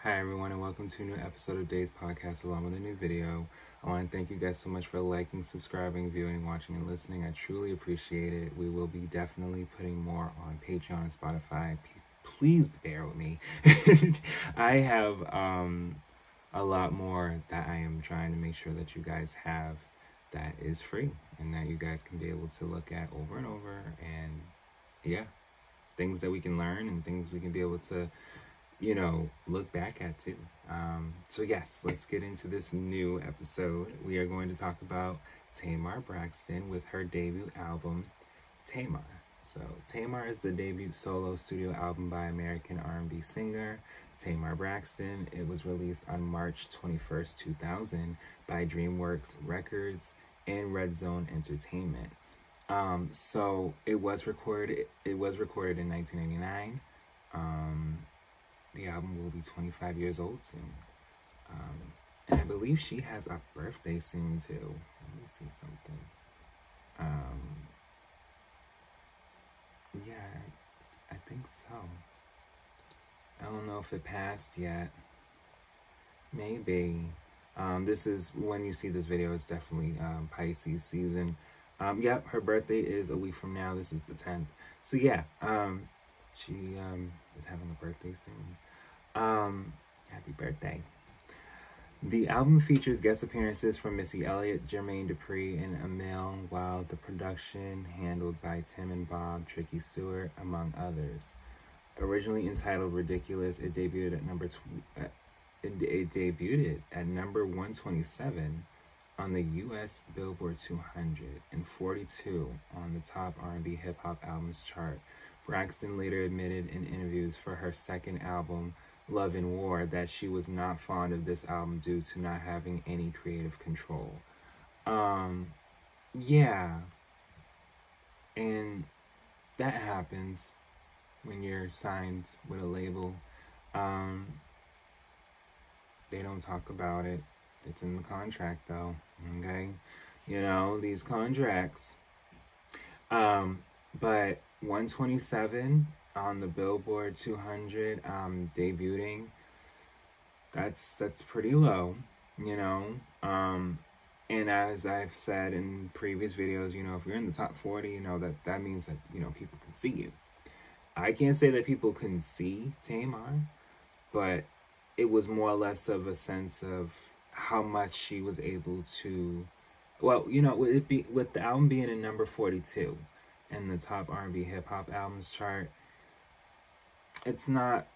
Hi everyone and welcome to a new episode of Day's Podcast along with a new video. I want to thank you guys so much for liking, subscribing, viewing, watching, and listening. I truly appreciate it. We will be definitely putting more on Patreon and Spotify. Please bear with me. I have a lot more that I am trying to make sure that you guys have that is free and that you guys can be able to look at over and over, and yeah, things that we can learn and things we can be able to look back at too. So yes, let's get into this new episode. We are going to talk about Tamar Braxton with her debut album, Tamar. So Tamar is the debut solo studio album by American R&B singer Tamar Braxton. It was released on March 21st, 2000 by DreamWorks Records and Red Zone Entertainment. So it was recorded in 1999. The album will be 25 years old soon. And I believe she has a birthday soon too. Let me see something. Yeah, I think so. I don't know if it passed yet. Maybe. This is, when you see this video, it's definitely Pisces season. Yep, her birthday is a week from now. This is the 10th. So yeah, she is having a birthday soon. Happy birthday. The album features guest appearances from Missy Elliott, Jermaine Dupri, and Emil, while the production handled by Tim and Bob, Tricky Stewart, among others. Originally entitled "Ridiculous," it debuted at number 127 on the U.S. Billboard 200 and 42 on the top R&B hip hop albums chart. Braxton later admitted in interviews for her second album, Love and War, that she was not fond of this album due to not having any creative control. Yeah. And that happens when you're signed with a label. They don't talk about it. It's in the contract though, okay? These contracts. But 127 on the Billboard 200, debuting, that's pretty low, and as I've said in previous videos, if you're in the top 40, that means that, people can see you. I can't say that people can see Tamar, but it was more or less of a sense of how much she was able to, with the album being in number 42 in the top R&B hip hop albums chart, it's not,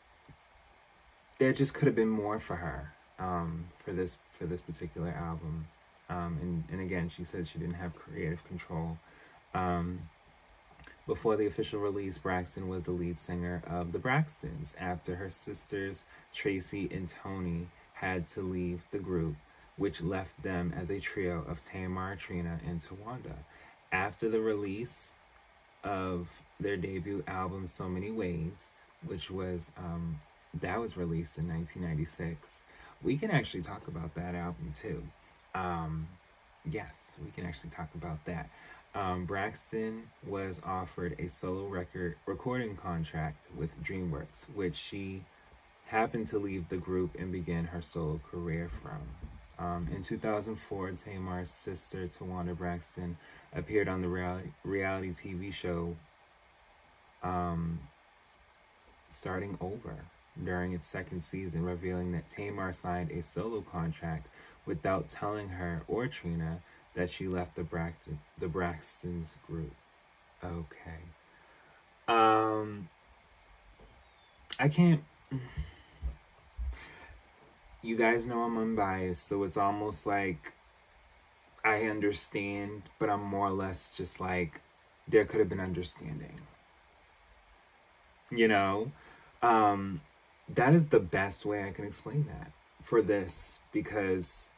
there just could have been more for her for this particular album. And again, she said she didn't have creative control. Before the official release, Braxton was the lead singer of the Braxtons after her sisters Tracy and Tony had to leave the group, which left them as a trio of Tamar, Trina, and Tawanda. After the release of their debut album, So Many Ways, which was that was released in 1996. We can actually talk about that album too. Yes, we can actually talk about that. Braxton was offered a solo recording contract with DreamWorks, which she happened to leave the group and began her solo career from. In 2004, Tamar's sister, Tawanda Braxton, appeared on the reality TV show Starting Over during its second season, revealing that Tamar signed a solo contract without telling her or Trina that she left the Braxtons group. Okay. I can't... You guys know I'm unbiased, so it's almost like I understand, but I'm more or less just like, there could have been understanding. That is the best way I can explain that for this, because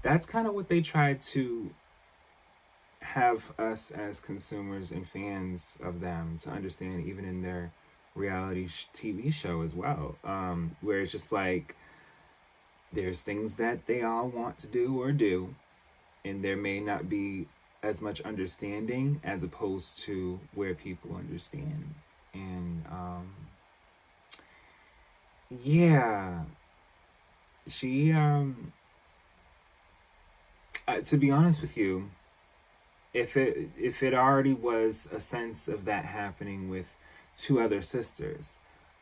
that's kind of what they tried to have us as consumers and fans of them to understand, even in their reality TV show as well, where it's just like, there's things that they all want to do, and there may not be as much understanding as opposed to where people understand. And yeah, she to be honest with you, if it already was a sense of that happening with two other sisters,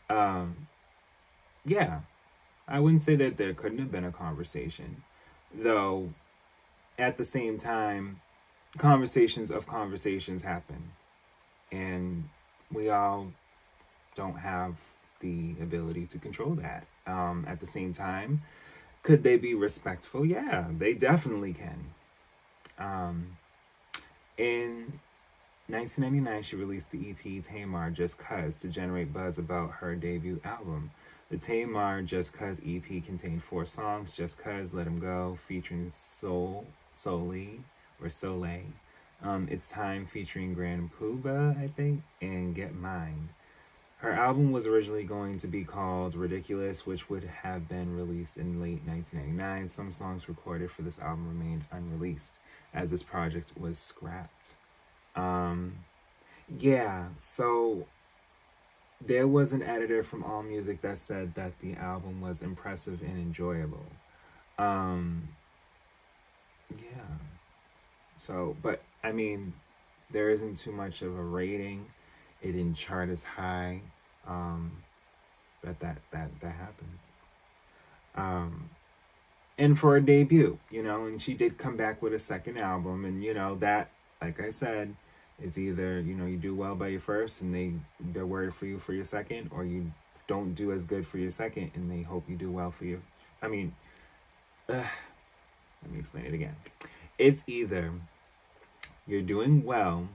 yeah, I wouldn't say that there couldn't have been a conversation, though. At the same time, conversations of conversations happen, and we all don't have the ability to control that. At the same time, could they be respectful? Yeah, they definitely can. In 1999, she released the EP Tamar Just Cuz to generate buzz about her debut album. The Tamar Just Cuz EP contained 4 songs: Just Cuz, Let 'Em Go, featuring Soleil, It's Time, featuring Grand Puba, I think, and Get Mine. Her album was originally going to be called Ridiculous, which would have been released in late 1999. Some songs recorded for this album remained unreleased, as this project was scrapped. Yeah, so there was an editor from AllMusic that said that the album was impressive and enjoyable. Yeah. So, but I mean, there isn't too much of a rating. It didn't chart as high. But that happens. And for a debut, and she did come back with a second album, and that, like I said, is either you do well by your first and they're worried for you for your second, or you don't do as good for your second and they hope you do well for your. I mean, let me explain it again. It's either you're doing well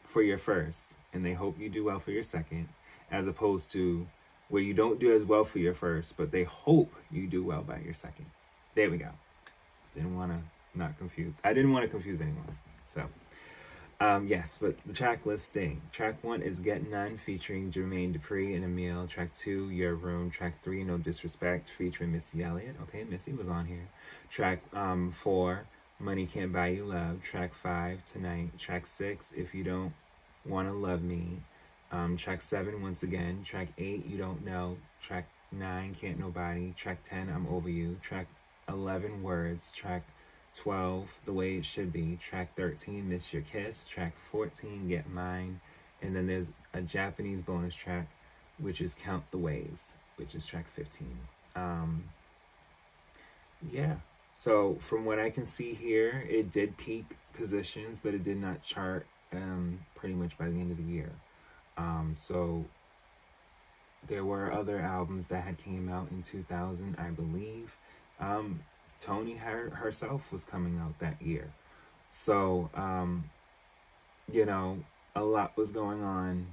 for your first and they hope you do well for your second, as opposed to where you don't do as well for your first, but they hope you do well by your second. There we go. Didn't want to not confuse. I didn't want to confuse anyone. So, yes, but the track listing. Track 1 is Get None, featuring Jermaine Dupri and Emile. Track 2, Your Room. Track 3, No Disrespect, featuring Missy Elliott. Okay, Missy was on here. Track 4, Money Can't Buy You Love. Track 5, Tonight. Track 6, If You Don't Want to Love Me. Track 7, Once Again. Track 8, You Don't Know. Track 9, Can't Nobody. Track 10, I'm Over You. Track 11, Words. Track 12, The Way It Should Be. Track 13, Miss Your Kiss. Track 14, Get Mine. And then there's a Japanese bonus track, which is Count the Ways, which is track 15. Yeah. So from what I can see here, it did peak positions, but it did not chart pretty much by the end of the year. So there were other albums that had came out in 2000, I believe. Toni herself was coming out that year. So, a lot was going on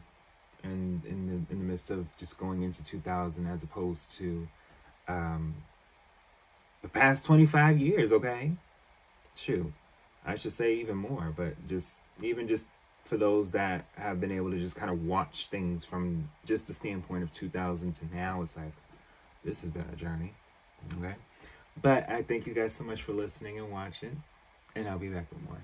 in the midst of just going into 2000, as opposed to the past 25 years, okay? Shoot. I should say even more, but just for those that have been able to just kind of watch things from just the standpoint of 2000 to now, it's like, this has been a journey, okay? But I thank you guys so much for listening and watching, and I'll be back with more.